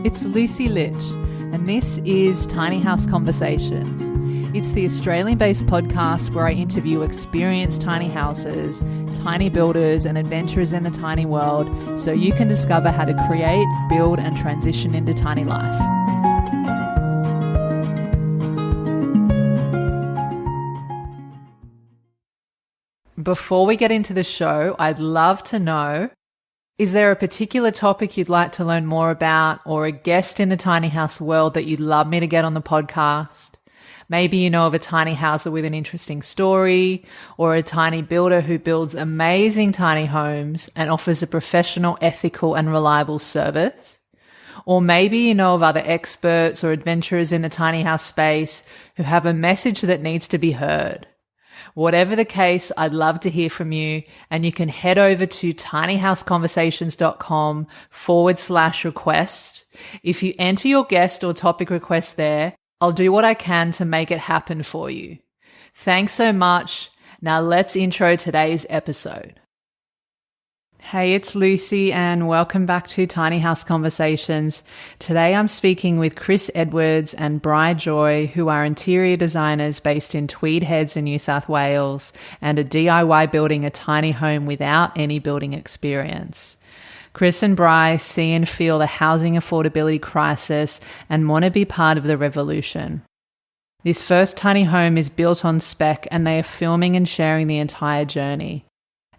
It's Lucy Litch, and this is Tiny House Conversations. It's the Australian-based podcast where I interview experienced tiny houses, tiny builders, and adventurers in the tiny world so you can discover how to create, build, and transition into tiny life. Before we get into the show, I'd love to know, is there a particular topic you'd like to learn more about, or a guest in the tiny house world that you'd love me to get on the podcast? Maybe you know of a tiny houser with an interesting story, or a tiny builder who builds amazing tiny homes and offers a professional, ethical, and reliable service. Or maybe you know of other experts or adventurers in the tiny house space who have a message that needs to be heard. Whatever the case, I'd love to hear from you, and you can head over to tinyhouseconversations.com/request. If you enter your guest or topic request there, I'll do what I can to make it happen for you. Thanks so much. Now let's intro today's episode. Hey, it's Lucy and welcome back to Tiny House Conversations. Today I'm speaking with Cris Edwards and Bryh Joy, who are interior designers based in Tweed Heads in New South Wales and are DIY building a tiny home without any building experience. Cris and Bryh see and feel the housing affordability crisis and want to be part of the revolution. This first tiny home is built on spec and they are filming and sharing the entire journey.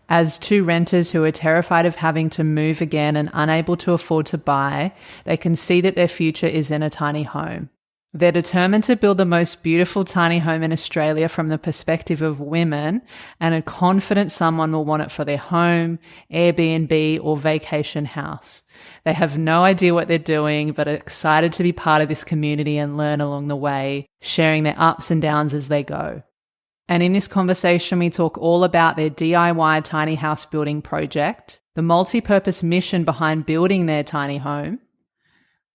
As two renters who are terrified of having to move again and unable to afford to buy, they can see that their future is in a tiny home. They're determined to build the most beautiful tiny home in Australia from the perspective of women and are confident someone will want it for their home, Airbnb, or vacation house. They have no idea what they're doing, but are excited to be part of this community and learn along the way, sharing their ups and downs as they go. And in this conversation, we talk all about their DIY tiny house building project, the multi-purpose mission behind building their tiny home,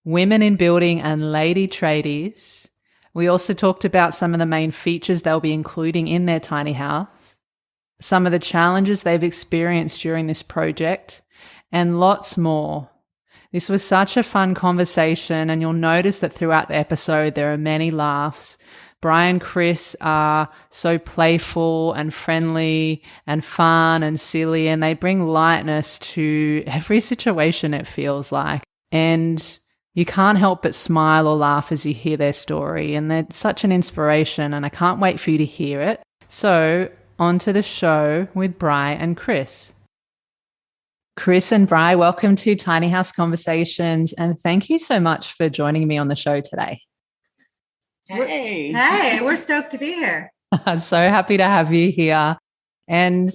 women in building and lady tradies. We also talked about some of the main features they'll be including in their tiny house, some of the challenges they've experienced during this project, and lots more. This was such a fun conversation, and you'll notice that throughout the episode there are many laughs. Bryh and Cris are so playful and friendly and fun and silly, and they bring lightness to every situation, it feels like. And you can't help but smile or laugh as you hear their story, and they're such an inspiration, and I can't wait for you to hear it. So, on to the show with Bryh and Cris. Cris and Bryh, welcome to Tiny House Conversations, and thank you so much for joining me on the show today. Hey, we're stoked to be here. So happy to have you here. And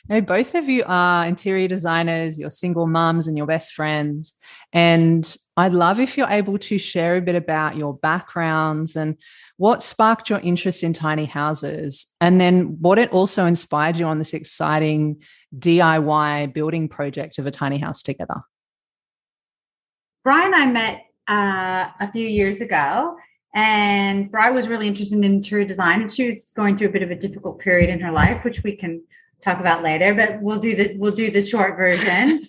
both of you are interior designers, you're single mums and your best friends. And I'd love if you're able to share a bit about your backgrounds and what sparked your interest in tiny houses, and then what it also inspired you on this exciting DIY building project of a tiny house together. Bryh and I met a few years ago. And Bryh was really interested in interior design, and she was going through a bit of a difficult period in her life, which we can talk about later, but we'll do the short version.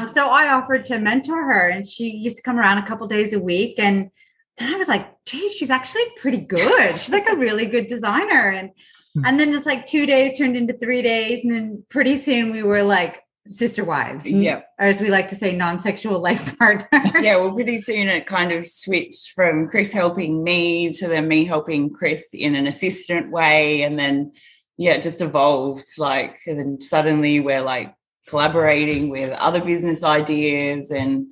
So I offered to mentor her, and she used to come around a couple days a week. And then I was like, geez, she's actually pretty good. She's like a really good designer. And then it's like 2 days turned into 3 days. And then pretty soon we were like sister wives, yeah, or as we like to say, non-sexual life partners. Yeah, well, pretty soon it kind of switched from Cris helping me to then me helping Cris in an assistant way, and then it just evolved. Like, and then suddenly we're like collaborating with other business ideas, and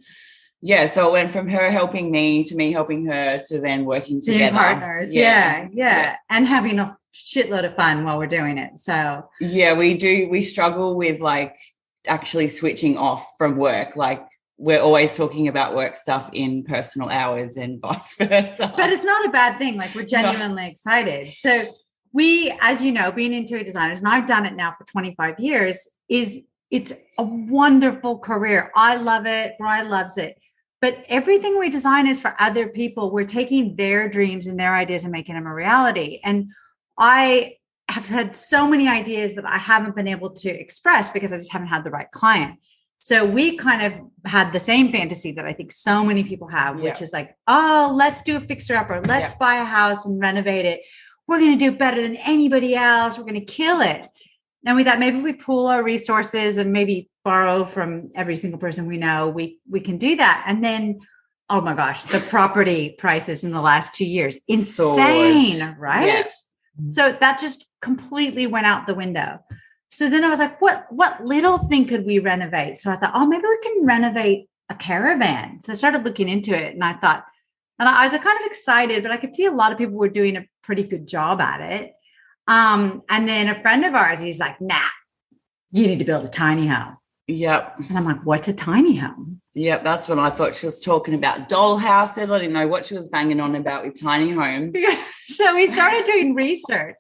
so it went from her helping me to me helping her to then working together. Partners, yeah, and having a shitload of fun while we're doing it. So we struggle with like actually switching off from work. Like, we're always talking about work stuff in personal hours and vice versa. But it's not a bad thing. Like, we're genuinely excited. So we, as you know, being interior designers, and I've done it now for 25 years, it's a wonderful career. I love it. Bryh loves it. But everything we design is for other people. We're taking their dreams and their ideas and making them a reality. And I have had so many ideas that I haven't been able to express because I just haven't had the right client. So we kind of had the same fantasy that I think so many people have, which is like, oh, let's do a fixer upper. Let's buy a house and renovate it. We're going to do better than anybody else. We're going to kill it. And we thought maybe if we pool our resources and maybe borrow from every single person we know, we can do that. And then, oh my gosh, the property prices in the last 2 years, insane, right? Yeah. So that just completely went out the window. So then I was like, what little thing could we renovate? So I thought, oh, maybe we can renovate a caravan. So I started looking into it, and I thought, and I was kind of excited, but I could see a lot of people were doing a pretty good job at it. And then a friend of ours, he's like, nah, you need to build a tiny home. Yep. And I'm like, what's a tiny home? Yep, that's when I thought she was talking about doll houses. I didn't know what she was banging on about with tiny homes. So we started doing research,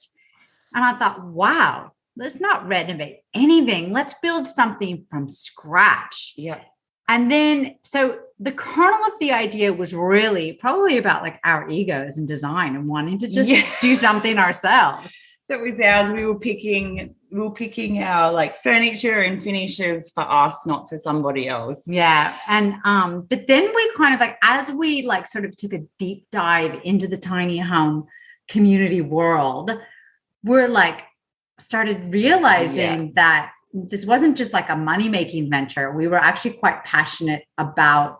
and I thought, wow, let's not renovate anything. Let's build something from scratch. Yeah. And then, so the kernel of the idea was really probably about like our egos and design and wanting to just do something ourselves. That was ours. We were picking our like furniture and finishes for us, not for somebody else. Yeah. And but then we kind of like, as we like sort of took a deep dive into the tiny home community world, we're like started realizing that this wasn't just like a money-making venture. We were actually quite passionate about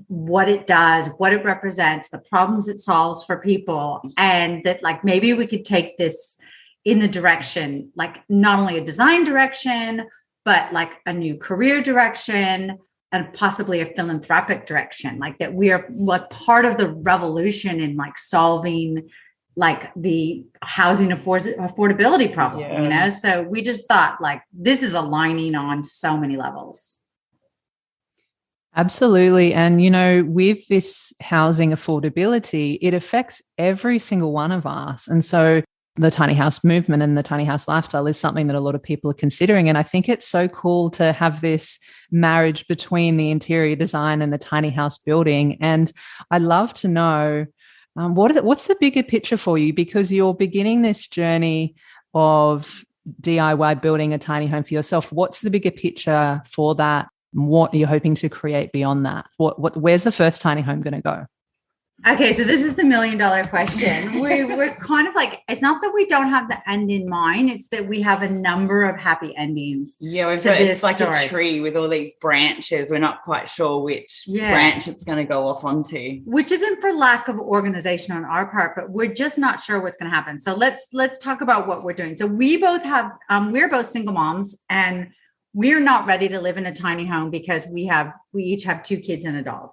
what it does, what it represents, the problems it solves for people, and that like maybe we could take this in the direction, like not only a design direction, but like a new career direction and possibly a philanthropic direction, like that we are like part of the revolution in like solving like the housing affordability problem, you know? So we just thought like, this is aligning on so many levels. Absolutely. And, you know, with this housing affordability, it affects every single one of us. And so the tiny house movement and the tiny house lifestyle is something that a lot of people are considering. And I think it's so cool to have this marriage between the interior design and the tiny house building. And I'd love to know, what's the bigger picture for you? Because you're beginning this journey of DIY building a tiny home for yourself. What's the bigger picture for that? What are you hoping to create beyond that? Where's the first tiny home going to go? Okay, so this is the $1 million question. We're kind of like, it's not that we don't have the end in mind, it's that we have a number of happy endings. Yeah, it's like a tree with all these branches. We're not quite sure which branch it's going to go off onto. Which isn't for lack of organization on our part, but we're just not sure what's going to happen. So let's talk about what we're doing. So we both have, we're both single moms, and we're not ready to live in a tiny home because we each have 2 kids and a dog.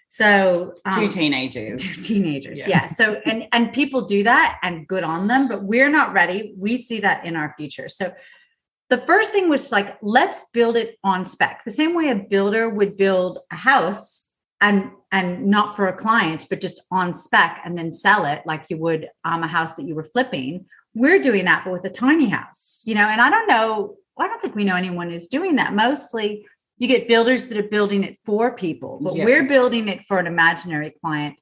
So 2 teenagers. 2 teenagers. Yeah. So, and people do that, and good on them, but we're not ready. We see that in our future. So the first thing was like, let's build it on spec. The same way a builder would build a house and not for a client, but just on spec and then sell it like you would a house that you were flipping. We're doing that, but with a tiny house, you know, and I don't think we know anyone who's doing that. Mostly you get builders that are building it for people, but we're building it for an imaginary client.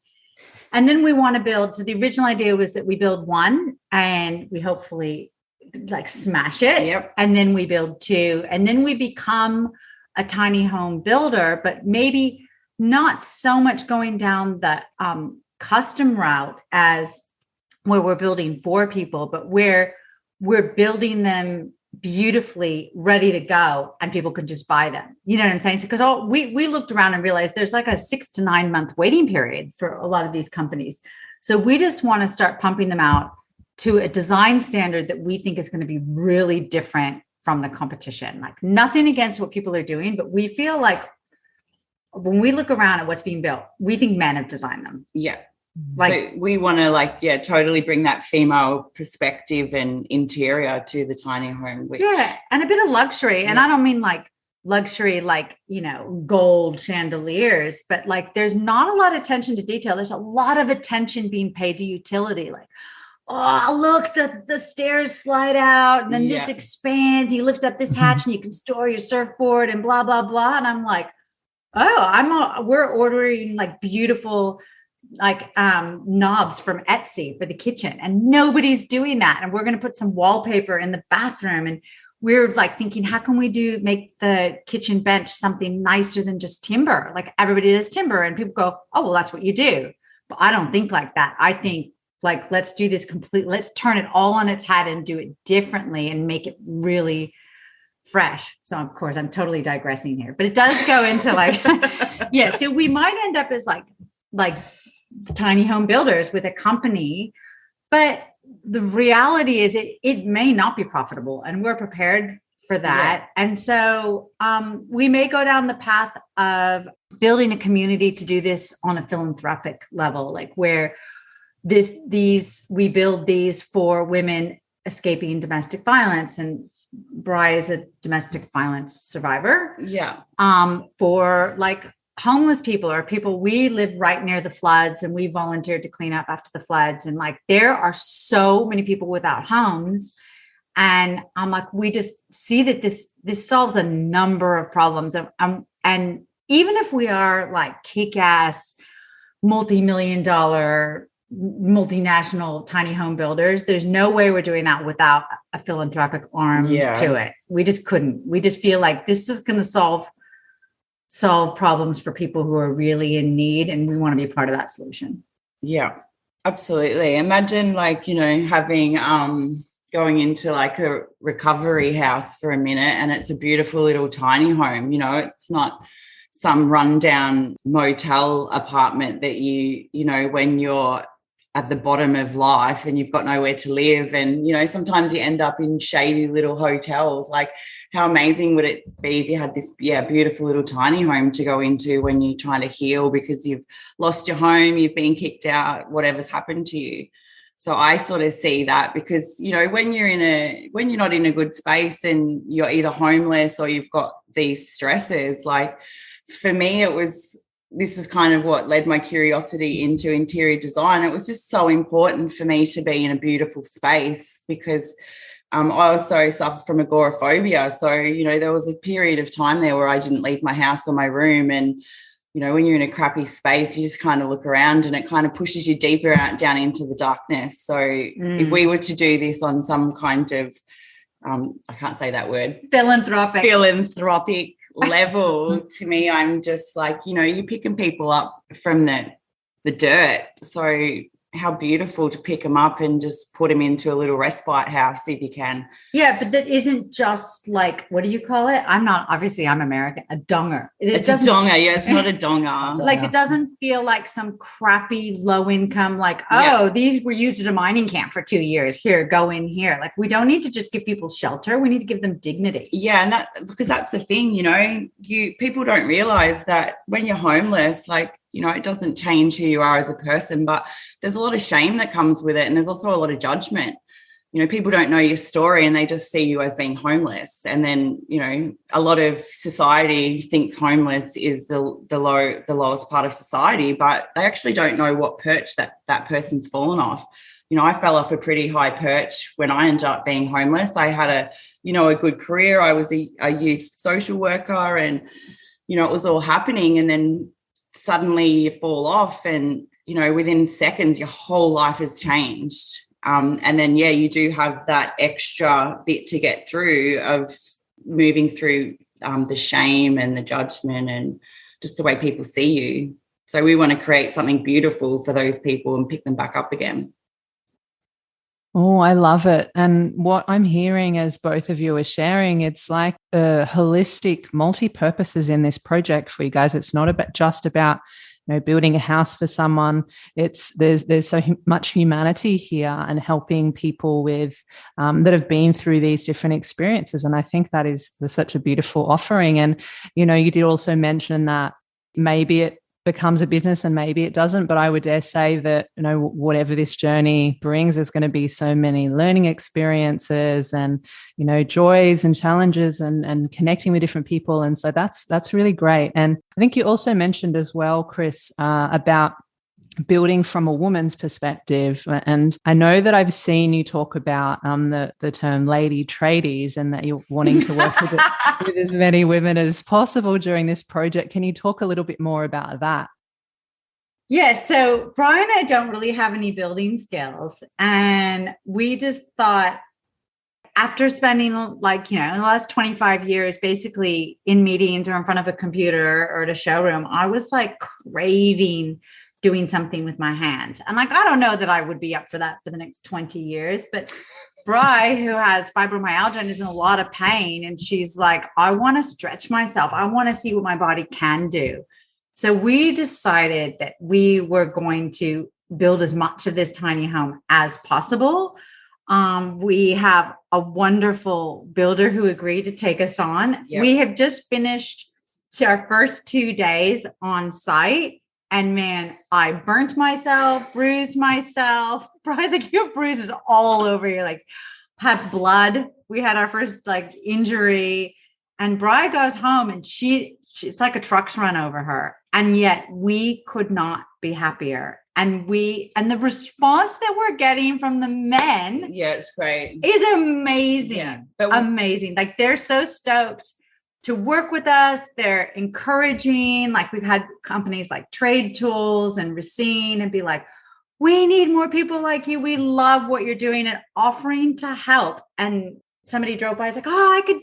And then we want to build. So the original idea was that we build 1 and we hopefully like smash it. Yep. And then we build 2, and then we become a tiny home builder, but maybe not so much going down the custom route as where we're building for people, but where we're building them beautifully ready to go and people can just buy them. You know what I'm saying? So, because we looked around and realized there's like a 6 to 9 month waiting period for a lot of these companies. So we just want to start pumping them out to a design standard that we think is going to be really different from the competition. Like nothing against what people are doing, but we feel like when we look around at what's being built, we think men have designed them. Yeah. Like, so we want to totally bring that female perspective and interior to the tiny home. And a bit of luxury. Yeah. And I don't mean like luxury, like, you know, gold chandeliers, but like there's not a lot of attention to detail. There's a lot of attention being paid to utility. Like, oh, look, the stairs slide out and then this expands. You lift up this hatch and you can store your surfboard and blah, blah, blah. And I'm like, we're ordering like beautiful like knobs from Etsy for the kitchen, and nobody's doing that. And we're going to put some wallpaper in the bathroom, and we're like thinking, how can we make the kitchen bench something nicer than just timber? Like everybody does timber, and people go, oh, well, that's what you do. But I don't think like that. I think like, let's do this let's turn it all on its head and do it differently and make it really fresh. So of course I'm totally digressing here, but it does go into like, yeah. So we might end up as like tiny home builders with a company, but the reality is it may not be profitable, and we're prepared for that. Yeah. And so we may go down the path of building a community to do this on a philanthropic level, like where we build these for women escaping domestic violence, and Bryh is a domestic violence survivor. Yeah. For like homeless people or people, we live right near the floods, and we volunteered to clean up after the floods. And like, there are so many people without homes. And I'm like, we just see that this solves a number of problems. And even if we are like kick-ass multi-million-dollar multinational tiny home builders, there's no way we're doing that without a philanthropic arm to it. We just couldn't. We just feel like this is going to solve problems for people who are really in need, and we want to be part of that solution. Yeah, absolutely. Imagine like, having going into like a recovery house for a minute, and it's a beautiful little tiny home. It's not some rundown motel apartment that when you're at the bottom of life and you've got nowhere to live, and sometimes you end up in shady little hotels. Like, how amazing would it be if you had this beautiful little tiny home to go into when you're trying to heal because you've lost your home, you've been kicked out, whatever's happened to you. So I sort of see that, because when you're not in a good space and you're either homeless or you've got these stresses, like for me this is kind of what led my curiosity into interior design. It was just so important for me to be in a beautiful space, because I also suffer from agoraphobia. So, there was a period of time there where I didn't leave my house or my room. And, when you're in a crappy space, you just kind of look around and it kind of pushes you deeper out down into the darkness. So if we were to do this on some kind of, I can't say that word, philanthropic level, to me, I'm just like, you're picking people up from the dirt. So how beautiful to pick them up and just put them into a little respite house if you can. Yeah, but that isn't just like, what do you call it? I'm American, a donger. It's a donger. Yeah, it's not a donger. Like, it doesn't feel like some crappy low income, like, these were used at a mining camp for 2 years. Here, go in here. Like, we don't need to just give people shelter. We need to give them dignity. Yeah, and because that's the thing, people don't realize that when you're homeless, like, it doesn't change who you are as a person, but there's a lot of shame that comes with it. And there's also a lot of judgment. People don't know your story and they just see you as being homeless. And then, a lot of society thinks homeless is the lowest part of society, but they actually don't know what perch that person's fallen off. I fell off a pretty high perch when I ended up being homeless. I had a good career. I was a youth social worker, and, it was all happening. And then suddenly you fall off, and within seconds your whole life has changed, and then you do have that extra bit to get through of moving through the shame and the judgment and just the way people see you. So we want to create something beautiful for those people and pick them back up again. Oh, I love it. And what I'm hearing as both of you are sharing, it's like a holistic multi-purposes in this project for you guys. It's not just about building a house for someone. There's so much humanity here, and helping people with that have been through these different experiences. And I think that is such a beautiful offering. And you did also mention that maybe it becomes a business and maybe it doesn't, but I would dare say that whatever this journey brings, there's going to be so many learning experiences and joys and challenges and connecting with different people. And so that's really great. And I think you also mentioned as well, Cris, about building from a woman's perspective. And I know that I've seen you talk about the term lady tradies, and that you're wanting to work with as many women as possible during this project. Can you talk a little bit more about that? Yeah, so Bryh and I don't really have any building skills, and we just thought after spending like, in the last 25 years, basically in meetings or in front of a computer or at a showroom, I was like craving doing something with my hands. And like, I don't know that I would be up for that for the next 20 years, but Bryh, who has fibromyalgia and is in a lot of pain, and she's like, I want to stretch myself. I want to see what my body can do. So we decided that we were going to build as much of this tiny home as possible. We have a wonderful builder who agreed to take us on. Yep. We have just finished our first 2 days on site. And man, I burnt myself, bruised myself. Bryh's like, you have bruises all over your legs. Had blood. We had our first like injury. And Bryh goes home and it's like a truck's run over her. And yet we could not be happier. And the response that we're getting from the men, it's great, is amazing. Yeah, amazing. Like they're so stoked to work with us. They're encouraging. Like we've had companies like Trade Tools and Racine and be like, we need more people like you. We love what you're doing and offering to help. And somebody drove by, is like, oh, I could,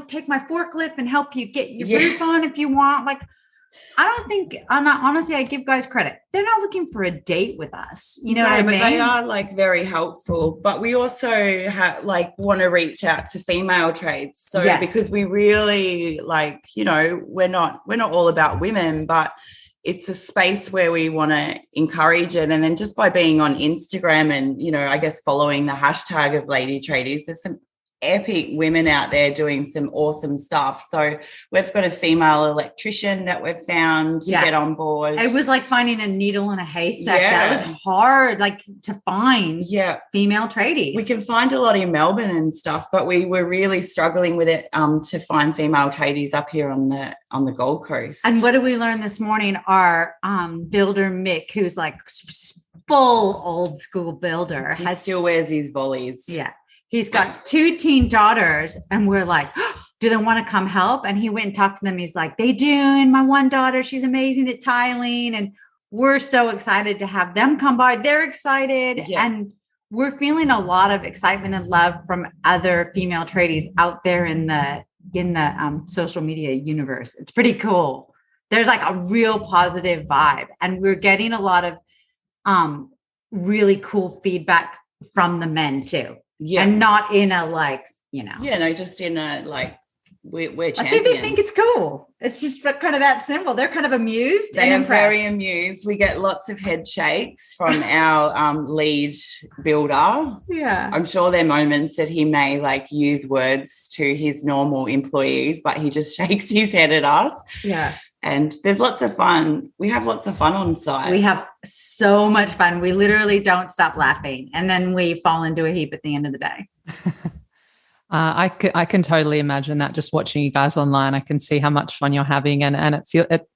take my forklift and help you get your roof on if you want. Like, honestly, I give guys credit. They're not looking for a date with us. You know what I mean? But they are like very helpful. But we also want to reach out to female trades. So because we really we're not all about women, but it's a space where we want to encourage it. And then just by being on Instagram and, I guess following the hashtag of Lady Tradies, there's some epic women out there doing some awesome stuff. So we've got a female electrician that we've found to get on board. It was like finding a needle in a haystack. That was hard, to find female tradies. We can find a lot in Melbourne and stuff, but we were really struggling with it to find female tradies up here on the Gold Coast. And what did we learn this morning? Our builder Mick, who's like full old school builder, he still wears his volleys. Yeah. He's got 2 teen daughters, and we're like, oh, do they want to come help? And he went and talked to them. He's like, they do. And my one daughter, she's amazing at tiling. And we're so excited to have them come by. They're excited. Yeah. And we're feeling a lot of excitement and love from other female tradies out there in the social media universe. It's pretty cool. There's like a real positive vibe. And we're getting a lot of really cool feedback from the men too. Yeah. And not in a just in a we're champions. I think they think it's cool. It's just kind of that simple. They're kind of amused. They are very amused. We get lots of head shakes from our lead builder. Yeah. I'm sure there are moments that he may use words to his normal employees, but he just shakes his head at us. Yeah. And there's lots of fun. We have lots of fun on site. We have so much fun. We literally don't stop laughing. And then we fall into a heap at the end of the day. I can totally imagine that, just watching you guys online. I can see how much fun you're having. And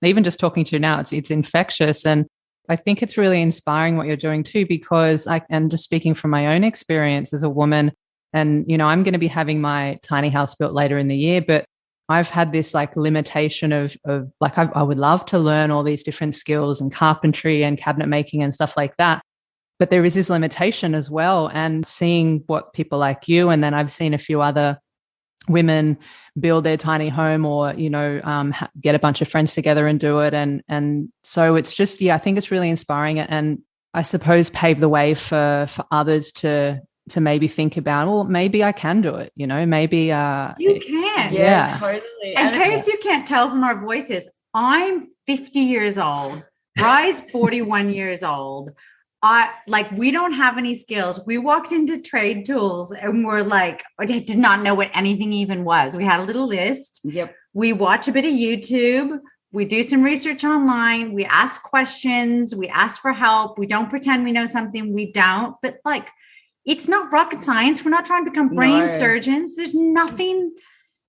even just talking to you now, it's infectious. And I think it's really inspiring what you're doing too, because and just speaking from my own experience as a woman, and, I'm going to be having my tiny house built later in the year, but I've had this limitation of I would love to learn all these different skills and carpentry and cabinet making and stuff like that. But there is this limitation as well. And seeing what people like you, and then I've seen a few other women build their tiny home or, get a bunch of friends together and do it. And so it's just, I think it's really inspiring, and I suppose pave the way for others to maybe think about, well, maybe I can do it, maybe you can. Yeah, totally. In case you can't tell from our voices, I'm 50 years old. Bryh's 41 years old. We don't have any skills. We walked into Trade Tools and we're like, I did not know what anything even was. We had a little list. Yep. We watch a bit of YouTube. We do some research online. We ask questions. We ask for help. We don't pretend we know something we don't, but it's not rocket science. We're not trying to become brain surgeons. There's nothing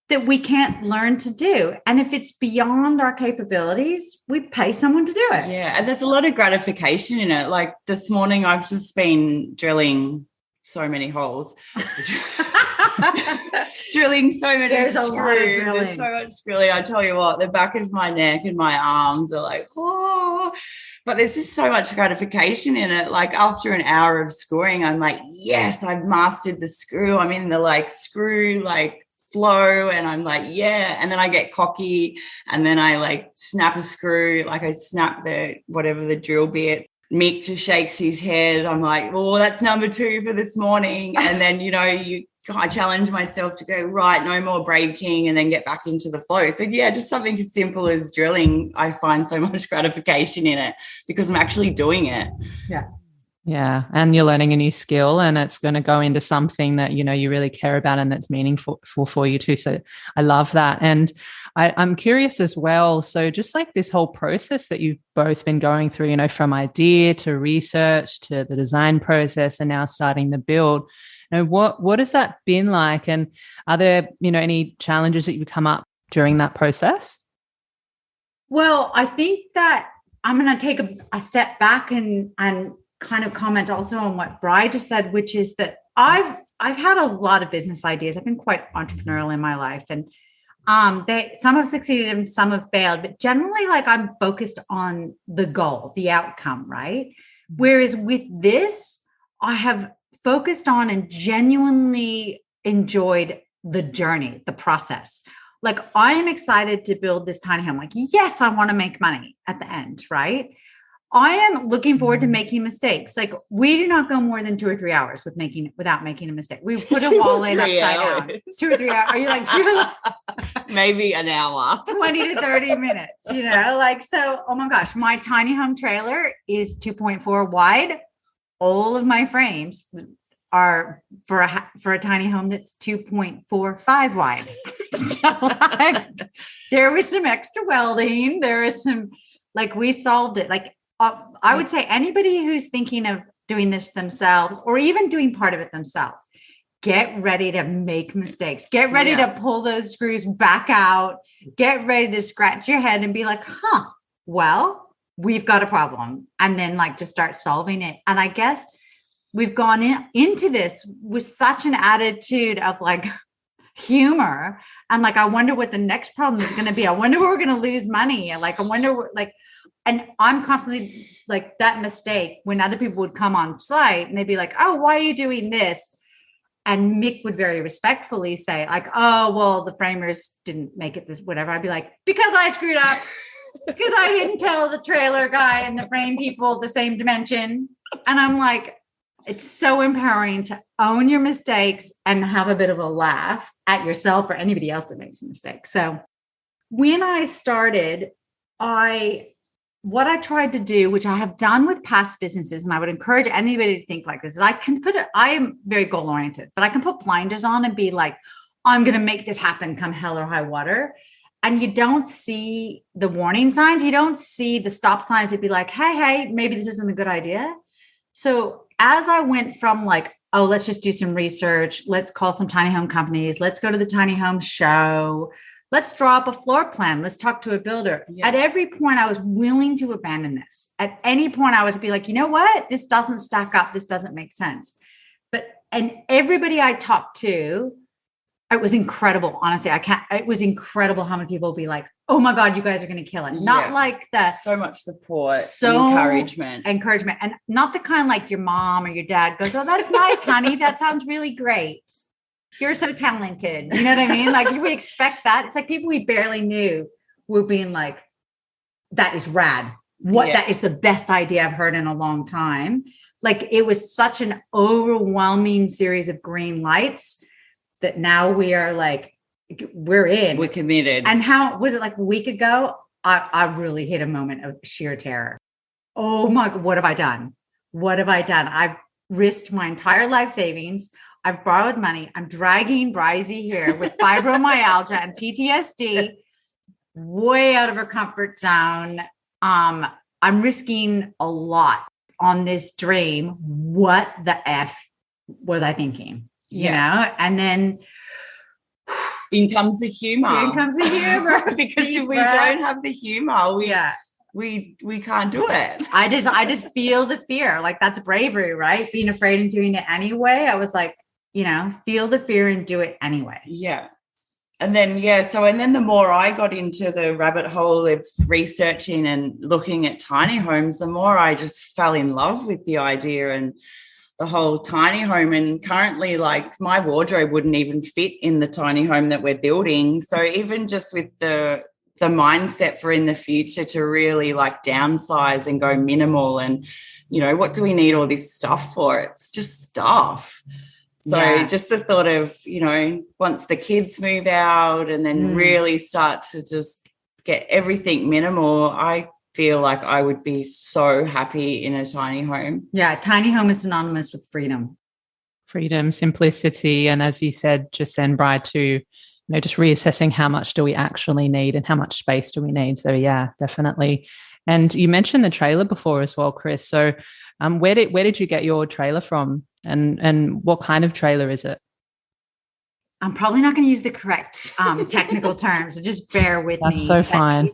that we can't learn to do. And if it's beyond our capabilities, we pay someone to do it. Yeah. And there's a lot of gratification in it. This morning, I've just been drilling so many holes. drilling so many There's screws. a lot of drilling. There's so much drilling. I tell you what, the back of my neck and my arms are like, oh, but there's just so much gratification in it. Like after an hour of screwing, I'm like, yes, I've mastered the screw. I'm in the like screw like flow, and I'm like, yeah. And then I get cocky, and then I like snap a screw, like I snap the whatever the drill bit. Mick just shakes his head. I'm like, well, that's number 2 for this morning. And then, I challenge myself to go, right, no more breaking, and then get back into the flow. So, yeah, just something as simple as drilling, I find so much gratification in it because I'm actually doing it. Yeah. Yeah. And you're learning a new skill, and it's going to go into something that, you really care about and that's meaningful for you too. So I love that. And I'm curious as well. So just like this whole process that you've both been going through, from idea to research to the design process and now starting the build, what has that been like? And are there, any challenges that you come up during that process? Well, I think that I'm going to take a step back and kind of comment also on what Bryh just said, which is that I've had a lot of business ideas. I've been quite entrepreneurial in my life, and some have succeeded and some have failed, but generally like I'm focused on the goal, the outcome, right? Whereas with this, I have focused on and genuinely enjoyed the journey, the process. Like I am excited to build this tiny home. Like, yes, I want to make money at the end, right? I am looking forward to making mistakes. Like we do not go more than 2 or 3 hours without making a mistake. We put a wall in upside down. 2 or 3 hours. Are you like maybe an hour, 20 to 30 minutes, like, so, oh my gosh, my tiny home trailer is 2.4 wide. All of my frames are for a tiny home that's 2.45 wide. So like, there was some extra welding. There was some, like, we solved it. Like, I would say anybody who's thinking of doing this themselves or even doing part of it themselves, get ready to make mistakes. Get ready to pull those screws back out. Get ready to scratch your head and be like, well, we've got a problem. And then like to start solving it. And I guess we've gone into this with such an attitude of like humor. And like, I wonder what the next problem is going to be. I wonder where we're going to lose money. Like, I wonder and I'm constantly like that mistake when other people would come on site and they'd be like, oh, why are you doing this? And Mick would very respectfully say like, oh, well, the framers didn't make it this, whatever. I'd be like, because I screwed up, because I didn't tell the trailer guy and the frame people the same dimension. And I'm like, it's so empowering to own your mistakes and have a bit of a laugh at yourself or anybody else that makes a mistake. So when I started, what I tried to do, which I have done with past businesses, and I would encourage anybody to think like this, is I am very goal oriented, but I can put blinders on and be like, I'm going to make this happen come hell or high water. And you don't see the warning signs. You don't see the stop signs. It'd be like, hey, maybe this isn't a good idea. So as I went from like, oh, let's just do some research. Let's call some tiny home companies. Let's go to the tiny home show. Let's draw up a floor plan. Let's talk to a builder. Yeah. At every point, I was willing to abandon this. At any point, I was be like, you know what? This doesn't stack up. This doesn't make sense. And everybody I talked to, it was incredible. Honestly, it was incredible how many people would be like, oh my God, you guys are going to kill it. Not like that. So much support, encouragement. And not the kind like your mom or your dad goes, oh, that's nice, honey. That sounds really great. You're so talented. You know what I mean? Like we expect that. It's like people we barely knew were being like, that is rad. That is the best idea I've heard in a long time. Like it was such an overwhelming series of green lights that now we are like, we're in. We're committed. And how was it like a week ago? I really hit a moment of sheer terror. Oh my God, what have I done? What have I done? I've risked my entire life savings. I've borrowed money. I'm dragging Bryzy here with fibromyalgia and PTSD way out of her comfort zone. I'm risking a lot on this dream. What the F was I thinking? You know? And then in comes the humor. Because if we don't have the humor, we can't do it. I just feel the fear. Like that's bravery, right? Being afraid and doing it anyway. I was like, feel the fear and do it anyway. Yeah. And then, and then the more I got into the rabbit hole of researching and looking at tiny homes, the more I just fell in love with the idea and the whole tiny home. And currently, like, my wardrobe wouldn't even fit in the tiny home that we're building. So even just with the mindset for in the future to really like downsize and go minimal and, what do we need all this stuff for? It's just stuff. So just the thought of, once the kids move out and then really start to just get everything minimal, I feel like I would be so happy in a tiny home. Yeah, tiny home is synonymous with freedom. Freedom, simplicity, and as you said just then, Bryh, too, just reassessing how much do we actually need and how much space do we need. So yeah, definitely. And you mentioned the trailer before as well, Cris. So where did you get your trailer from? And what kind of trailer is it? I'm probably not going to use the correct technical terms, so just bear with me. That's so fine.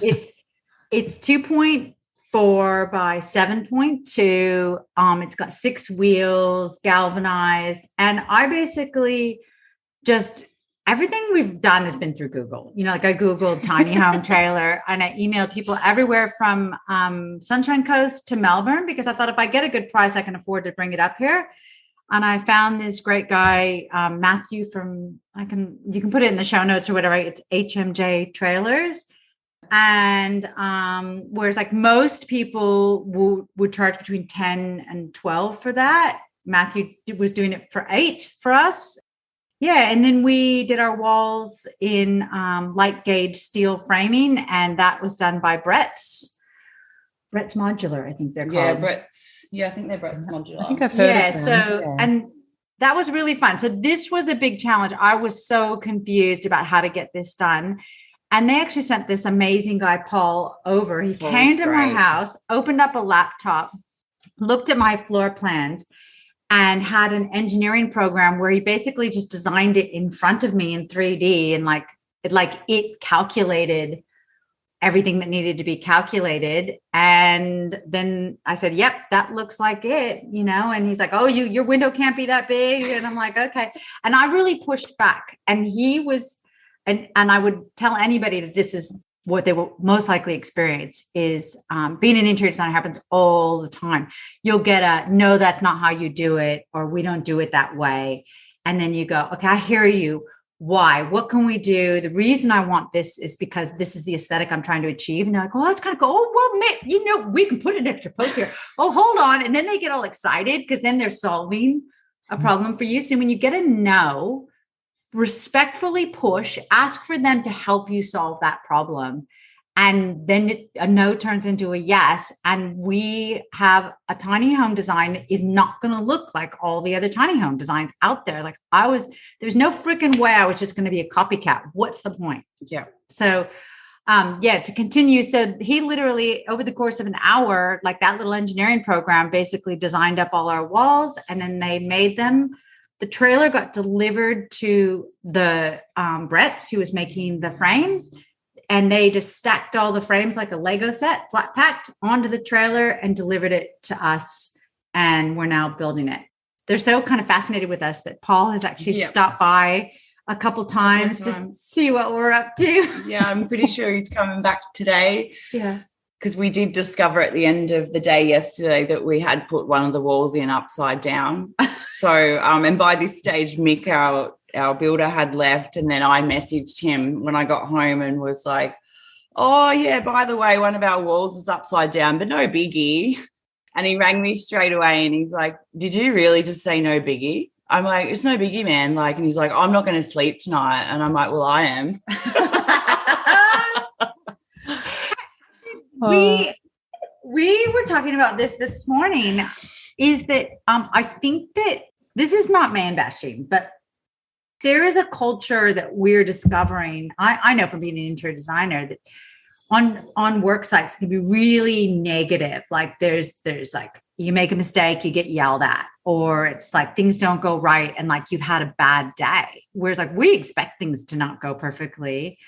It's 2.4 by 7.2. It's got 6 wheels, galvanized, and I basically just everything we've done has been through Google. Like I Googled tiny home trailer and I emailed people everywhere from Sunshine Coast to Melbourne, because I thought if I get a good price, I can afford to bring it up here. And I found this great guy, Matthew you can put it in the show notes or whatever. It's HMJ Trailers. And whereas like most people would charge between 10 and 12 for that, Matthew was doing it for 8 for us. Yeah, and then we did our walls in light gauge steel framing, and that was done by Brett's Modular, I think they're called. I think they're Brett's Modular. I think I've heard of them. And that was really fun. So this was a big challenge. I was so confused about how to get this done. And they actually sent this amazing guy, Paul, over. He came to my house, opened up a laptop, looked at my floor plans, and had an engineering program where he basically just designed it in front of me in 3D, and it calculated everything that needed to be calculated. And then I said, yep, that looks like it, and he's like, oh, your window can't be that big. And I'm like, okay. And I really pushed back, and he was, and I would tell anybody that this is what they will most likely experience is being an interior designer happens all the time. You'll get a, no, that's not how you do it, or we don't do it that way. And then you go, okay, I hear you. Why? What can we do? The reason I want this is because this is the aesthetic I'm trying to achieve. And they're like, oh, that's kind of cool. Oh, well, man, we can put an extra post here. Oh, hold on. And then they get all excited because then they're solving a problem for you. So when you get a no, respectfully push, ask for them to help you solve that problem. And then a no turns into a yes. And we have a tiny home design that is not going to look like all the other tiny home designs out there. Like there's no freaking way I was just going to be a copycat. What's the point? Yeah. So, to continue. So he literally, over the course of an hour, like that little engineering program, basically designed up all our walls, and then they made them. The trailer got delivered to the Brett's, who was making the frames, and they just stacked all the frames like a Lego set, flat packed onto the trailer and delivered it to us. And we're now building it. They're so kind of fascinated with us that Paul has actually stopped by a couple times to see what we're up to. Yeah, I'm pretty sure he's coming back today. Yeah. Because we did discover at the end of the day yesterday that we had put one of the walls in upside down. So, and by this stage, Mick, our builder, had left. And then I messaged him when I got home and was like, oh, yeah, by the way, one of our walls is upside down, but no biggie. And he rang me straight away and he's like, did you really just say no biggie? I'm like, it's no biggie, man. Like, and he's like, I'm not going to sleep tonight. And I'm like, well, I am. We were talking about this morning, is that I think that this is not man bashing, but there is a culture that we're discovering. I know from being an interior designer that on work sites can be really negative. Like there's like, you make a mistake, you get yelled at, or it's like things don't go right and like you've had a bad day. Whereas like we expect things to not go perfectly.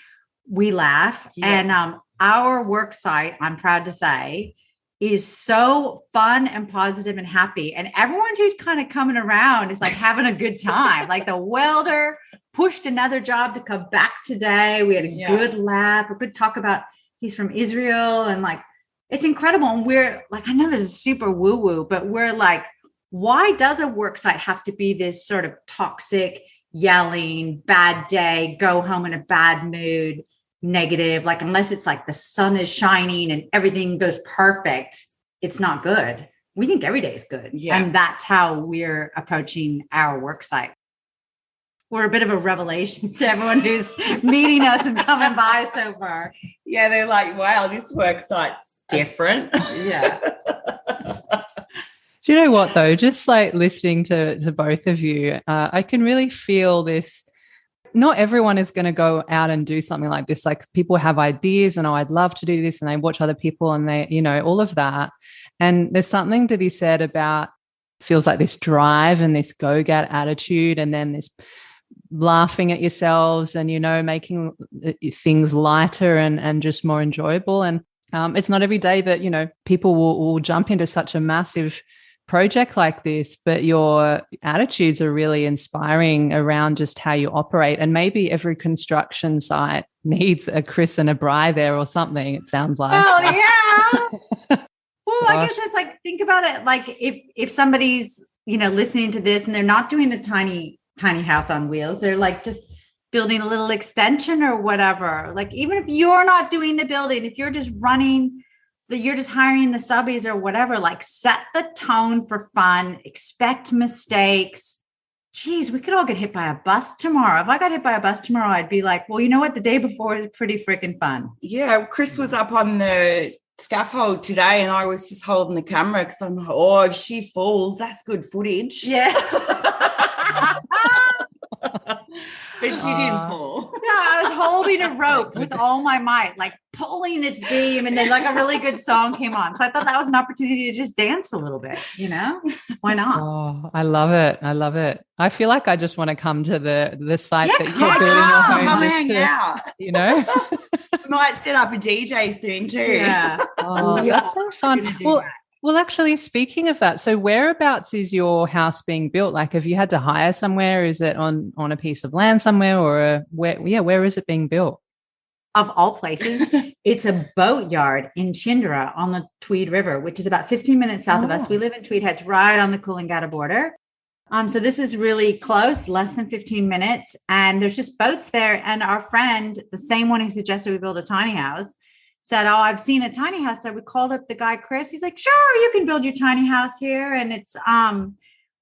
We laugh. Yeah. And our work site, I'm proud to say, is so fun and positive and happy. And everyone who's kind of coming around is like having a good time. Like the welder pushed another job to come back today. We had a good laugh, a good talk about he's from Israel. And like, it's incredible. And we're like, I know this is super woo-woo, but we're like, why does a work site have to be this sort of toxic, yelling, bad day, go home in a bad mood, negative? Like, unless it's like the sun is shining and everything goes perfect, it's not good. We think every day is good. Yeah. And that's how we're approaching our work site. We're a bit of a revelation to everyone who's meeting us and coming by so far. Yeah, they're like, wow, this work site's different. Yeah. Do you know what, though? Just like listening to both of you, I can really feel this. Not everyone is going to go out and do something like this. Like, people have ideas and, oh, I'd love to do this, and they watch other people and they, you know, all of that. And there's something to be said about, feels like this drive and this go-get attitude, and then this laughing at yourselves and, you know, making things lighter and just more enjoyable. And it's not every day that, you know, people will jump into such a massive project like this, but your attitudes are really inspiring around just how you operate. And maybe every construction site needs a Cris and a Bryh there or something, it sounds like. Oh, yeah. Well, I guess it's like, think about it. Like, if somebody's, you know, listening to this and they're not doing a tiny house on wheels, they're like just building a little extension or whatever. Like, even if you're not doing the building, if you're just running, that you're just hiring the subbies or whatever, like, set the tone for fun, expect mistakes. Geez, we could all get hit by a bus tomorrow. If I got hit by a bus tomorrow, I'd be like, well, you know what? The day before is pretty freaking fun. Yeah. Cris was up on the scaffold today and I was just holding the camera because I'm like, oh, if she falls, that's good footage. Yeah. But she didn't fall. No, I was holding a rope with all my might, like pulling this beam, and then like a really good song came on. So I thought that was an opportunity to just dance a little bit, you know? Why not? Oh, I love it. I love it. I feel like I just want to come to the site that you're building your home. Come hang out. You know? Might set up a DJ soon too. Yeah. Oh, that's so fun. Well, actually, speaking of that, so whereabouts is your house being built? Like, have you had to hire somewhere? Is it on a piece of land somewhere, or where is it being built? Of all places, it's a boatyard in Chindra on the Tweed River, which is about 15 minutes south of us. We live in Tweed Heads, right on the Coolangatta border. So this is really close, less than 15 minutes. And there's just boats there. And our friend, the same one who suggested we build a tiny house, said, oh, I've seen a tiny house. So we called up the guy, Chris. He's like, sure, you can build your tiny house here. And it's,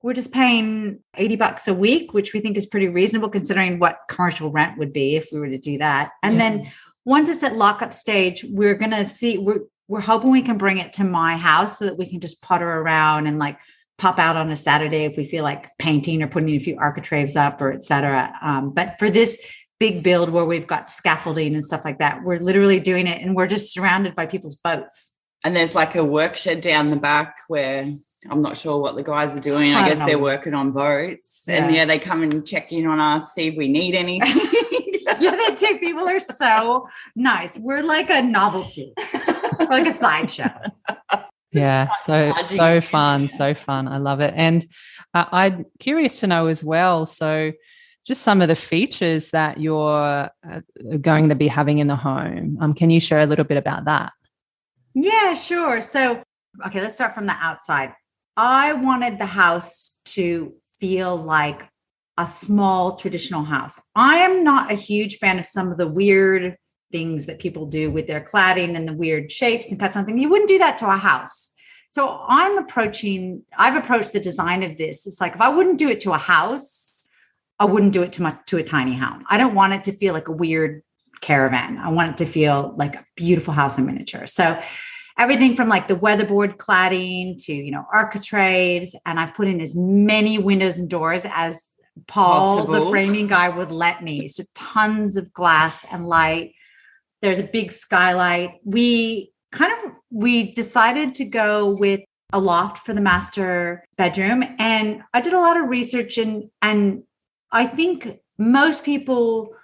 we're just paying $80 a week, which we think is pretty reasonable considering what commercial rent would be if we were to do that. And then once it's at lockup stage, we're going to see, we're hoping we can bring it to my house so that we can just putter around and like pop out on a Saturday if we feel like painting or putting a few architraves up or et cetera. But for this big build where we've got scaffolding and stuff like that, we're literally doing it and we're just surrounded by people's boats. And there's like a work shed down the back where I'm not sure what the guys are doing. I guess they're working on boats. Yeah. And they come and check in on us, see if we need anything. The two people are so nice. We're like a novelty. We're like a sideshow. Yeah, so fun. I love it. And I'm curious to know as well, so just some of the features that you're going to be having in the home. Can you share a little bit about that? Yeah, sure. So, okay, let's start from the outside. I wanted the house to feel like a small traditional house. I am not a huge fan of some of the weird things that people do with their cladding and the weird shapes and cuts on things. You wouldn't do that to a house. So I've approached the design of this. It's like, if I wouldn't do it to a house, I wouldn't do it to a tiny home. I don't want it to feel like a weird caravan. I want it to feel like a beautiful house in miniature. So everything from like the weatherboard cladding to, architraves. And I've put in as many windows and doors as Paul, the framing guy, would let me. So tons of glass and light. There's a big skylight. We decided to go with a loft for the master bedroom. And I did a lot of research and I think most people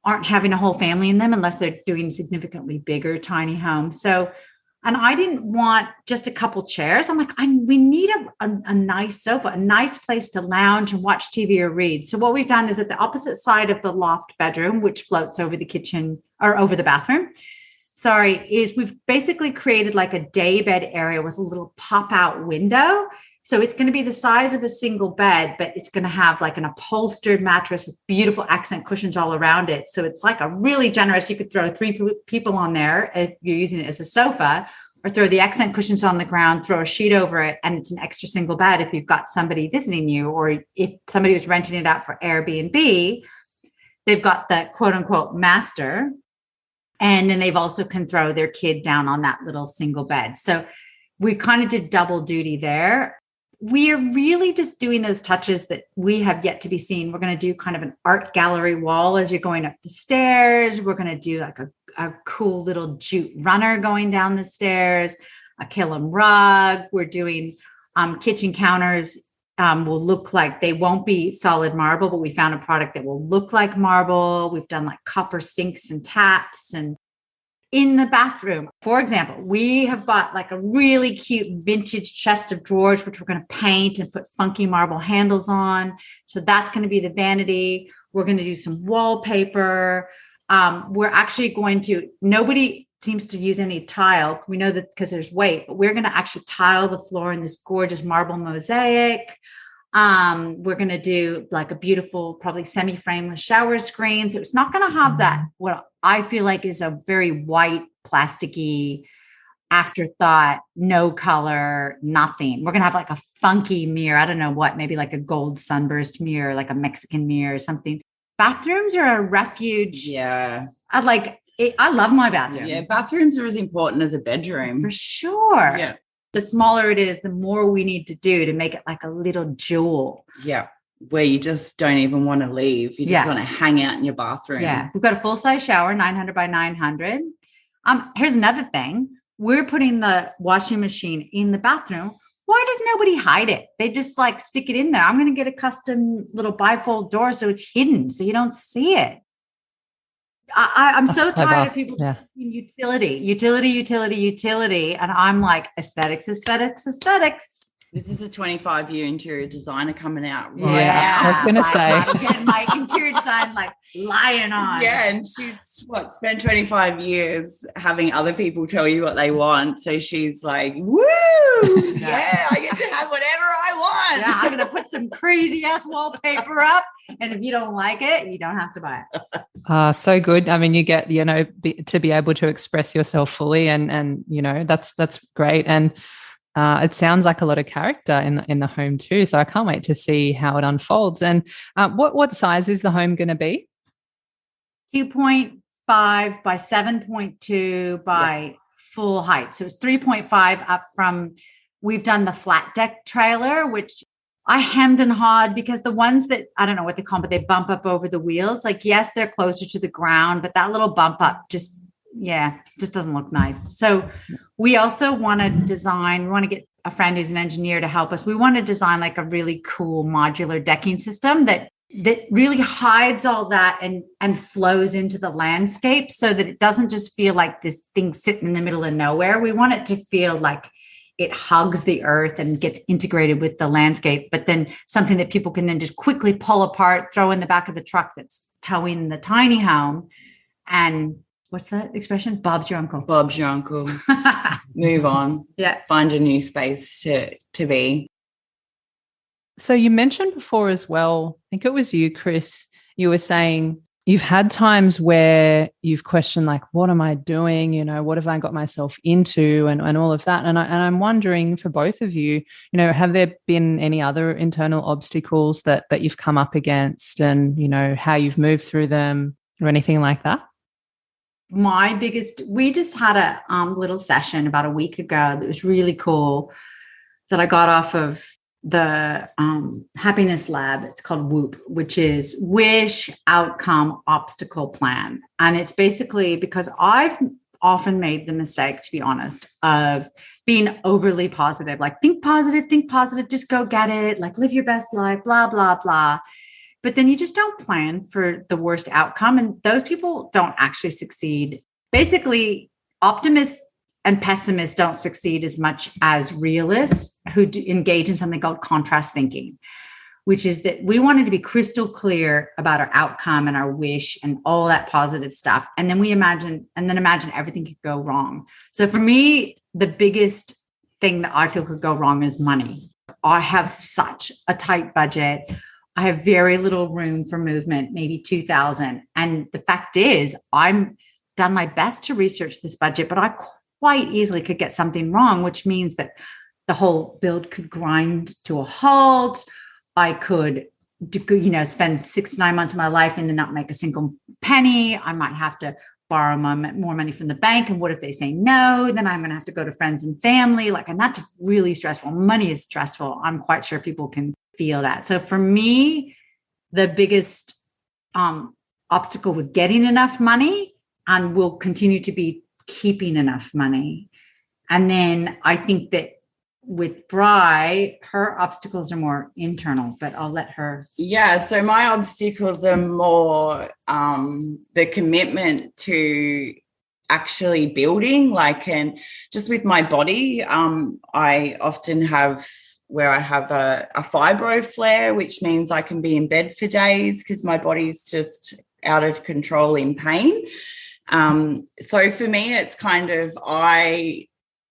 aren't having a whole family in them unless they're doing significantly bigger tiny homes. So And I didn't want just a couple chairs. I'm like, we need a nice sofa, a nice place to lounge and watch TV or read. So what we've done is at the opposite side of the loft bedroom, which floats over the kitchen or over the bathroom, is we've basically created like a day bed area with a little pop-out window. So it's going to be the size of a single bed, but it's going to have like an upholstered mattress with beautiful accent cushions all around it. So it's like a really generous, you could throw 3 people on there if you're using it as a sofa, or throw the accent cushions on the ground, throw a sheet over it, and it's an extra single bed if you've got somebody visiting you, or if somebody was renting it out for Airbnb, they've got the quote unquote master. And then they've also can throw their kid down on that little single bed. So we kind of did double duty there. We are really just doing those touches that we have yet to be seen. We're going to do kind of an art gallery wall as you're going up the stairs. We're going to do like a cool little jute runner going down the stairs, a Killam rug. We're doing kitchen counters will look like, they won't be solid marble, but we found a product that will look like marble. We've done like copper sinks and taps. And in the bathroom, for example, we have bought like a really cute vintage chest of drawers, which we're going to paint and put funky marble handles on. So that's going to be the vanity. We're going to do some wallpaper. We're actually going to, nobody seems to use any tile. We know that because there's weight, but we're going to actually tile the floor in this gorgeous marble mosaic. We're going to do like a beautiful, probably semi-frameless shower screen. So it's not going to have that, what I feel like is a very white, plasticky afterthought, no color, nothing. We're going to have like a funky mirror. I don't know what, maybe like a gold sunburst mirror, like a Mexican mirror or something. Bathrooms are a refuge. Yeah. I love my bathroom. Yeah. Bathrooms are as important as a bedroom. For sure. Yeah. The smaller it is, the more we need to do to make it like a little jewel. Yeah. Where you just don't even want to leave. You just want to hang out in your bathroom. Yeah. We've got a full-size shower, 900 by 900. Here's another thing. We're putting the washing machine in the bathroom. Why does nobody hide it? They just like stick it in there. I'm going to get a custom little bifold door so it's hidden so you don't see it. I'm so tired of people talking utility. And I'm like, aesthetics. This is a 25-year interior designer coming out. Right? Yeah, I was going to say. I'm getting my interior design like lying on. Yeah, and she's spent 25 years having other people tell you what they want. So she's like, woo, yeah, I get to have whatever I want. Yeah, I'm going to put some crazy ass wallpaper up. And if you don't like it, you don't have to buy it. So good. I mean, you get, to be able to express yourself fully and that's great. And it sounds like a lot of character in the home too. So I can't wait to see how it unfolds. And what size is the home going to be? 2.5 by 7.2 by full height. So it's 3.5 up from, we've done the flat deck trailer, which I hemmed and hawed because the ones that, I don't know what they call them, but they bump up over the wheels. Like, yes, they're closer to the ground, but that little bump up just doesn't look nice. So we also want to design, we want to get a friend who's an engineer to help us. We want to design like a really cool modular decking system that really hides all that and flows into the landscape so that it doesn't just feel like this thing sitting in the middle of nowhere. We want it to feel like it hugs the earth and gets integrated with the landscape, but then something that people can then just quickly pull apart, throw in the back of the truck that's towing the tiny home. And what's that expression? Bob's your uncle. Bob's your uncle. Move on. Yeah. Find a new space to be. So you mentioned before as well, I think it was you, Cris, you were saying you've had times where you've questioned, like, what am I doing? What have I got myself into and all of that? And I'm wondering for both of you, have there been any other internal obstacles that you've come up against and, how you've moved through them or anything like that? We just had a little session about a week ago that was really cool that I got off of the happiness lab. It's called WOOP, which is Wish Outcome Obstacle Plan. And it's basically because I've often made the mistake, to be honest, of being overly positive, like think positive, just go get it, like live your best life, blah, blah, blah. But then you just don't plan for the worst outcome. And those people don't actually succeed. Basically, optimists and pessimists don't succeed as much as realists who engage in something called contrast thinking, which is that we wanted to be crystal clear about our outcome and our wish and all that positive stuff. And then imagine everything could go wrong. So for me, the biggest thing that I feel could go wrong is money. I have such a tight budget. I have very little room for movement, maybe 2,000. And the fact is, I'm done my best to research this budget, but I quite easily could get something wrong, which means that the whole build could grind to a halt. I could, spend 6 to 9 months of my life and then not make a single penny. I might have to borrow more money from the bank. And what if they say no? Then I'm going to have to go to friends and family. And that's really stressful. Money is stressful. I'm quite sure people can feel that. So for me, the biggest obstacle was getting enough money, and will continue to be keeping enough money. And then I think that with Bryh, her obstacles are more internal, but I'll let her. Yeah, so my obstacles are more the commitment to actually building, and just with my body, I often have where I have a fibro flare, which means I can be in bed for days because my body's just out of control in pain. So for me, it's kind of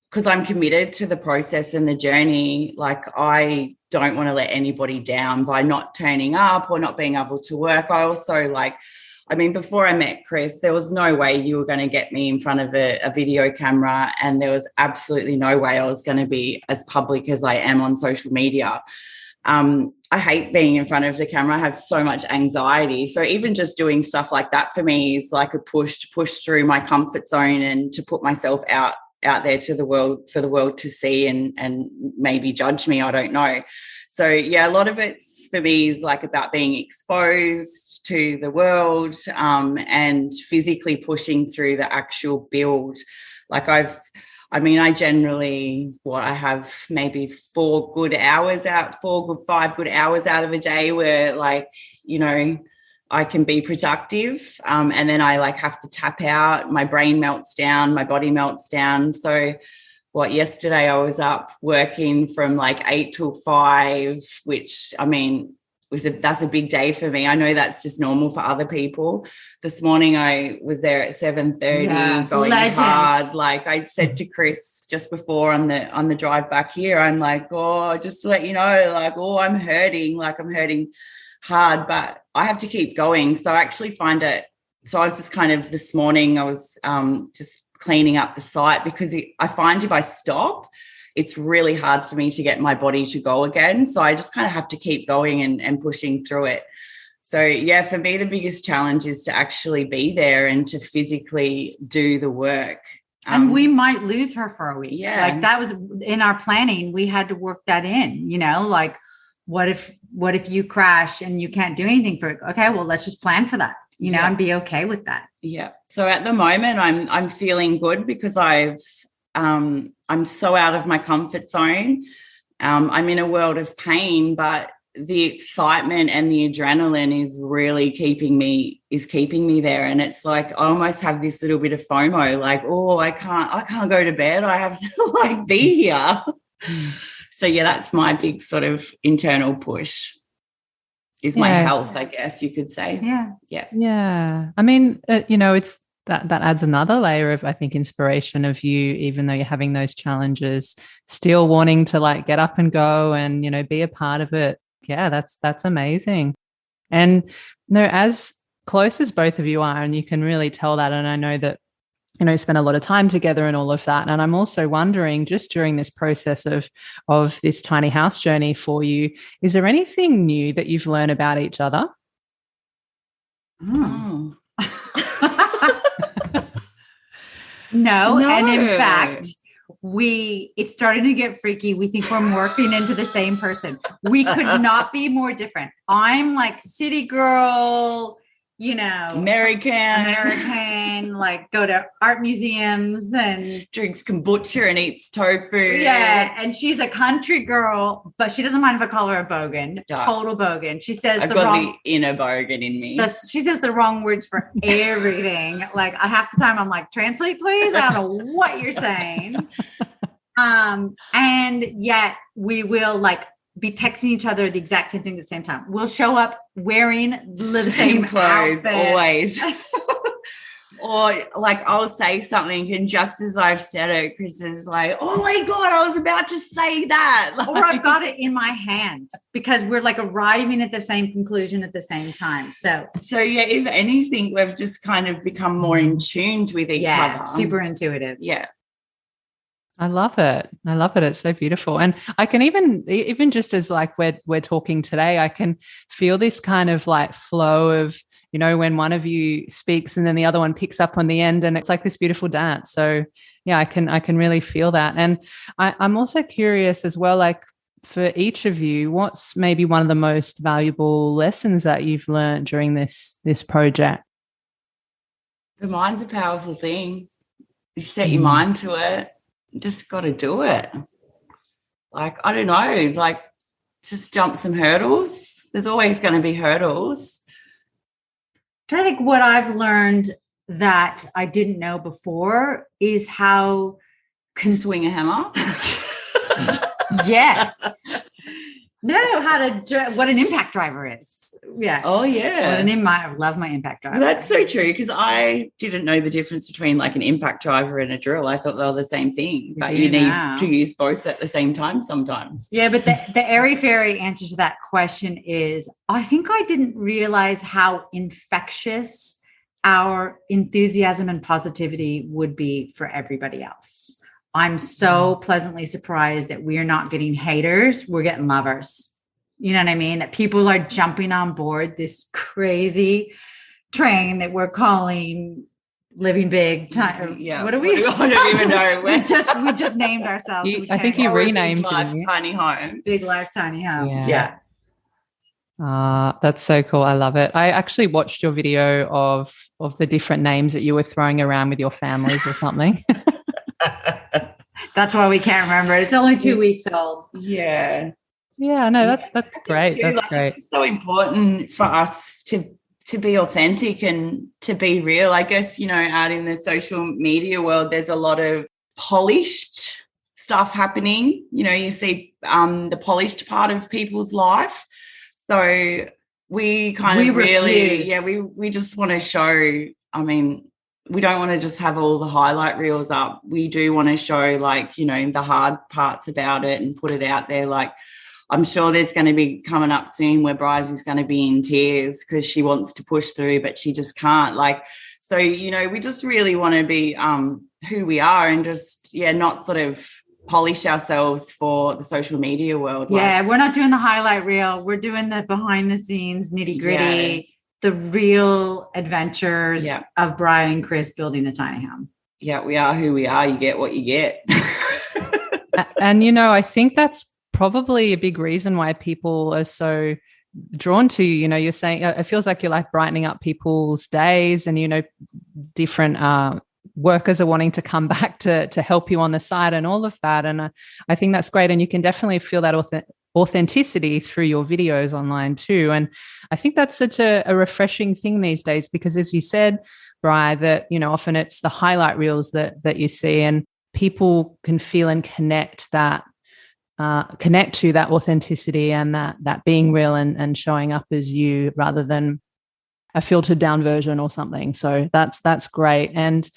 because I'm committed to the process and the journey, I don't want to let anybody down by not turning up or not being able to work. I also before I met Cris, there was no way you were going to get me in front of a video camera, and there was absolutely no way I was going to be as public as I am on social media. I hate being in front of the camera. I have so much anxiety. So even just doing stuff like that for me is like a push to push through my comfort zone and to put myself out there to the world, for the world to see and maybe judge me. I don't know. So yeah, a lot of it's for me is about being exposed to the world and physically pushing through the actual build. I generally, I have maybe 5 good hours out of a day where I can be productive. And then I have to tap out, my brain melts down, my body melts down. So yesterday I was up working from 8 till 5, which that's a big day for me. I know that's just normal for other people. This morning I was there at 7:30 going legend. hard. I said to Cris just before on the drive back here, I'm just to let you know, I'm hurting, I'm hurting hard, but I have to keep going. So I actually find it. So I was just kind of this morning, I was just cleaning up the site because I find if I stop, it's really hard for me to get my body to go again. So I just kind of have to keep going and pushing through it. So yeah, for me, the biggest challenge is to actually be there and to physically do the work. And we might lose her for a week. Yeah. That was in our planning. We had to work that in, what if you crash and you can't do anything for it? Okay, well, let's just plan for that, and be okay with that. Yeah. So at the moment I'm feeling good because I'm so out of my comfort zone. I'm in a world of pain, but the excitement and the adrenaline is really keeping me there. And it's I almost have this little bit of FOMO, I can't go to bed. I have to be here. So yeah, that's my big sort of internal push is my health, I guess you could say. Yeah. Yeah. Yeah. It's that adds another layer of, I think, inspiration of you, even though you're having those challenges, still wanting to get up and go and, be a part of it. Yeah, that's amazing. And as close as both of you are, and you can really tell that, and I know that, spend a lot of time together and all of that. And I'm also wondering, just during this process of this tiny house journey for you, is there anything new that you've learned about each other? No. And in fact, it's starting to get freaky. We think we're morphing into the same person. We could not be more different. I'm city girl, American, like go to art museums and drinks kombucha and eats tofu. Yeah. And she's a country girl, but she doesn't mind if I call her a bogan. Yeah. Total bogan. She says I've got the inner bogan in me. She says the wrong words for everything. Like half the time I'm like, translate, please. I don't know what you're saying. And yet we will like be texting each other the exact same thing at the same time. We'll show up wearing the same clothes outfit. Always. Or like I'll say something and just as I've said it, Cris is like, oh my God, I was about to say that. Like, or I've got it in my hand because we're like arriving at the same conclusion at the same time. So yeah, if anything, we've just kind of become more in tune with each other. Super intuitive. Yeah. I love it. It's so beautiful. And I can even just as like we're talking today, I can feel this kind of like flow of, when one of you speaks and then the other one picks up on the end, and it's like this beautiful dance. So yeah, I can really feel that. And I'm also curious as well, like for each of you, what's maybe one of the most valuable lessons that you've learned during this project? The mind's a powerful thing. You set your mind to it. You just got to do it. Like, I don't know, like just jump some hurdles. There's always going to be hurdles. I'm trying to think what I've learned that I didn't know before is how swing a hammer. Yes. No, what an impact driver is. Yeah. Oh, yeah. I love my impact driver. That's so true because I didn't know the difference between like an impact driver and a drill. I thought they were the same thing, but you need to use both at the same time sometimes. Yeah, but the airy-fairy answer to that question is I think I didn't realize how infectious our enthusiasm and positivity would be for everybody else. I'm so pleasantly surprised that we're not getting haters. We're getting lovers. You know what I mean? That people are jumping on board this crazy train that we're calling living big time. Yeah. What are we? I don't even know. we just named ourselves. I think you renamed Big Life, Tiny Home. Big Life, Tiny Home. Yeah. That's so cool. I love it. I actually watched your video of the different names that you were throwing around with your families or something. That's why we can't remember it. It's only 2 weeks old. Yeah. Yeah, no, that's great. Too, that's like, great. It's so important for us to be authentic and to be real. I guess, out in the social media world, there's a lot of polished stuff happening. You see the polished part of people's life. So we just want to show, we don't want to just have all the highlight reels up. We do want to show the hard parts about it and put it out there. Like, I'm sure there's going to be coming up soon where Bryh is going to be in tears because she wants to push through, but she just can't. So, we just really want to be who we are and just, not sort of polish ourselves for the social media world. Yeah, we're not doing the highlight reel. We're doing the behind the scenes nitty gritty, the real adventures of Bryh and Cris building a tiny home. Yeah, we are who we are. You get what you get. And, I think that's probably a big reason why people are so drawn to you. You're saying it feels like you're like brightening up people's days and, different workers are wanting to come back to help you on the side and all of that. And I think that's great. And you can definitely feel that authenticity through your videos online too. And I think that's such a refreshing thing these days because as you said, Bryh, that, often it's the highlight reels that you see and people can feel and connect to that authenticity and that being real and showing up as you rather than a filtered down version or something. So that's great. And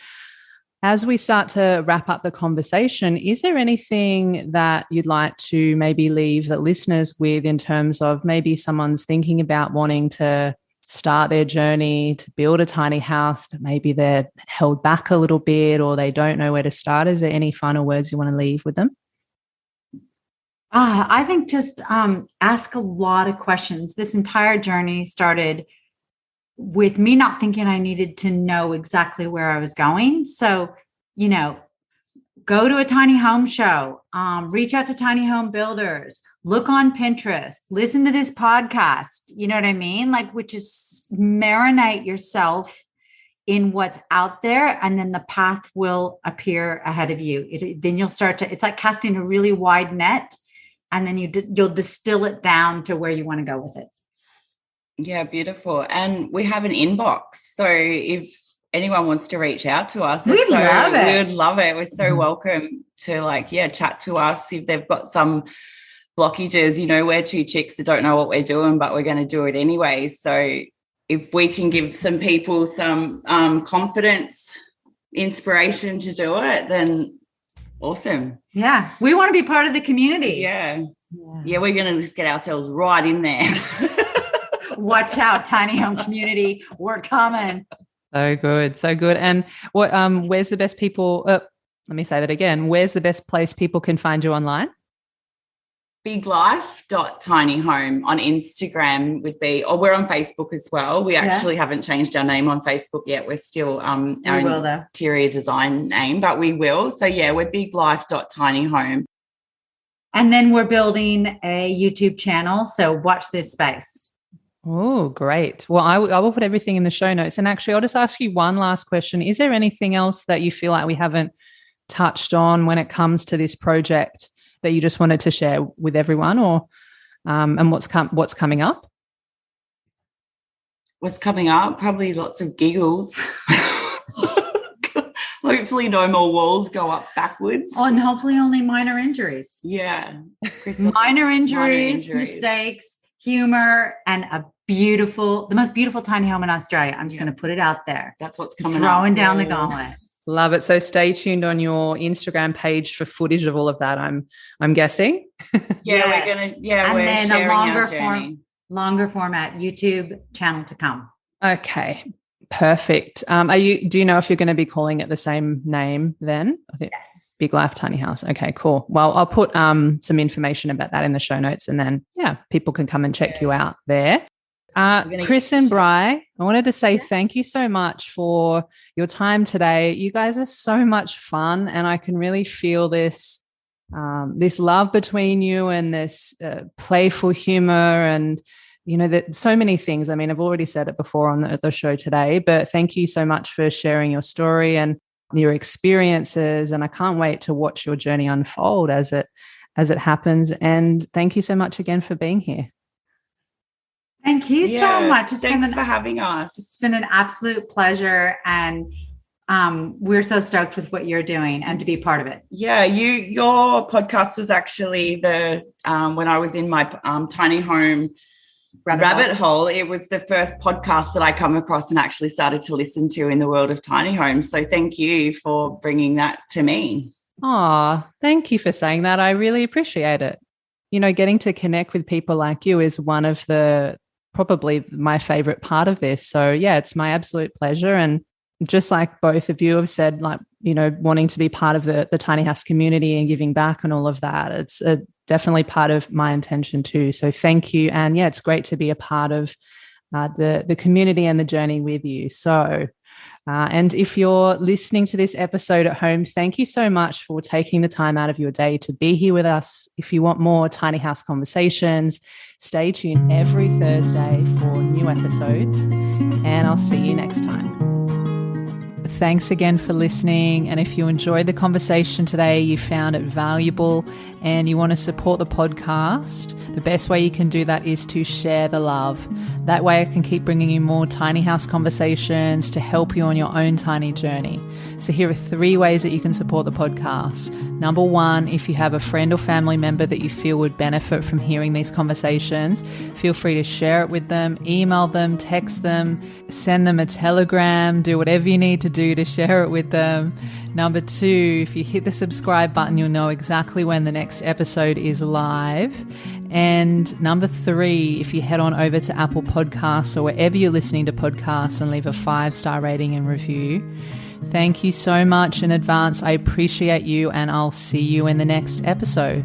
as we start to wrap up the conversation, is there anything that you'd like to maybe leave the listeners with in terms of maybe someone's thinking about wanting to start their journey to build a tiny house, but maybe they're held back a little bit or they don't know where to start? Is there any final words you want to leave with them? I think just ask a lot of questions. This entire journey started with me not thinking I needed to know exactly where I was going. So, go to a tiny home show, reach out to tiny home builders, look on Pinterest, listen to this podcast. You know what I mean? Like, which is marinate yourself in what's out there, and then the path will appear ahead of you. Then you'll start to, it's like casting a really wide net, and then you'll distill it down to where you want to go with it. Yeah, beautiful. And we have an inbox. So if anyone wants to reach out to us, we'd love it. We would love it. We're so welcome to chat to us if they've got some blockages. We're two chicks that don't know what we're doing, but we're going to do it anyway. So if we can give some people some confidence, inspiration to do it, then awesome. Yeah. We want to be part of the community. Yeah, we're going to just get ourselves right in there. Watch out, tiny home community. We're coming. So good. So good. And what, where's the best people, let me say that again. Where's the best place people can find you online? biglife.tinyhome on Instagram would be, or we're on Facebook as well. We actually haven't changed our name on Facebook yet. We're still our interior design name, but we will. So we're biglife.tinyhome. And then we're building a YouTube channel. So watch this space. Oh, great. Well, I will put everything in the show notes. And actually, I'll just ask you one last question. Is there anything else that you feel like we haven't touched on when it comes to this project that you just wanted to share with everyone, or and what's coming up? What's coming up? Probably lots of giggles. Hopefully no more walls go up backwards. Oh, and hopefully only minor injuries. Yeah. Minor injuries, mistakes, humor, and the most beautiful tiny home in Australia. I'm just going to put it out there. That's what's coming Throwing up. down the gauntlet. Love it. So stay tuned on your Instagram page for footage of all of that, I'm guessing. We're gonna and we're then sharing a longer format YouTube channel to come. Okay. Perfect. Do you know if you're going to be calling it the same name then? I think yes. Big Life Tiny House. Okay, cool. Well, I'll put some information about that in the show notes, and then people can come and check you out there. Cris and Bryh, I wanted to say thank you so much for your time today. You guys are so much fun, and I can really feel this love between you, and this playful humor, and that so many things. I mean, I've already said it before on the show today, but thank you so much for sharing your story and your experiences, and I can't wait to watch your journey unfold as it happens. And thank you so much again for being here. Thank you so much. Thanks for having us. It's been an absolute pleasure, and we're so stoked with what you're doing and to be part of it. Yeah, your podcast was actually when I was in my tiny home rabbit hole. It was the first podcast that I come across and actually started to listen to in the world of tiny homes. So thank you for bringing that to me. Oh, thank you for saying that. I really appreciate it. Getting to connect with people like you is one of probably my favorite part of this. So it's my absolute pleasure. And just like both of you have said, wanting to be part of the tiny house community and giving back and all of that, it's definitely part of my intention too. So thank you. And it's great to be a part of the community and the journey with you. So, and if you're listening to this episode at home, thank you so much for taking the time out of your day to be here with us. If you want more tiny house conversations, stay tuned every Thursday for new episodes, and I'll see you next time. Thanks again for listening. And if you enjoyed the conversation today, you found it valuable, and you want to support the podcast, the best way you can do that is to share the love. That way I can keep bringing you more tiny house conversations to help you on your own tiny journey. So here are 3 ways that you can support the podcast. Number 1, if you have a friend or family member that you feel would benefit from hearing these conversations, feel free to share it with them, email them, text them, send them a telegram, do whatever you need to do to share it with them. Number 2, if you hit the subscribe button, you'll know exactly when the next episode is live. And number 3, if you head on over to Apple Podcasts or wherever you're listening to podcasts and leave a 5-star rating and review. Thank you so much in advance. I appreciate you, and I'll see you in the next episode.